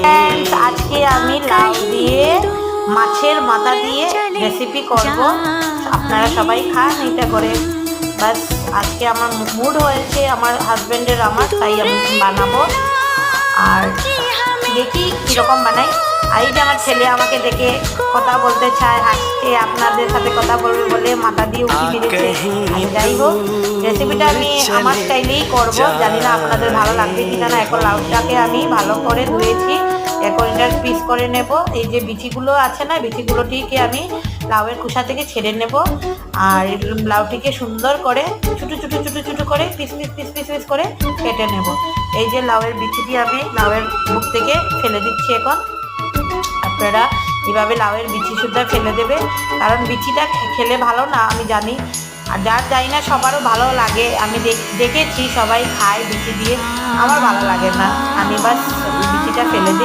Friends আজকে আমি লাউ দিয়ে মাছের মাথা দিয়ে রেসিপি করব। আপনারা সবাই খান এটা করে। বাস আজকে আমার মুড হয়েছে আমার হাজবেন্ডের আমার, তাই আমি বানাবো। আর দেখি কীরকম বানাই। এই যে আমার ছেলে আমাকে দেখে কথা বলতে চায়, আজকে আপনাদের সাথে কথা বলবে বলে মাথা দিয়ে উঠি মেরেছে। যাই হোক, রেসিপিটা আমি আমার স্টাইলেই করব, জানি না আপনাদের ভালো লাগবে কিনা না। এখন লাউটাকে আমি ভালো করে ধুয়েছি, এখন এটার পিস করে নেব। এই যে বিচিগুলো আছে না, বিচিগুলোটিকে আমি লাউয়ের খোসা থেকে ছেড়ে নেব। আর লাউটিকে সুন্দর করে ছোটো ছোটো ছোটো ছোটো করে piece piece piece piece piece করে কেটে নেব। এই যে লাউয়ের বিচিটি আমি লাউয়ের মুখ থেকে ফেলে দিচ্ছি। এখন আপনারা এভাবে লাউয়ের বিচি সুদ্ধা ফেলে দেবে, কারণ বিচিটা খেলে ভালো না আমি জানি। আর যার জানি না সবারও ভালো লাগে, আমি দেখেছি সবাই খায় বিচি দিয়ে, আমার ভালো লাগে না। আমি বাস বিচিটা ফেলে দিই।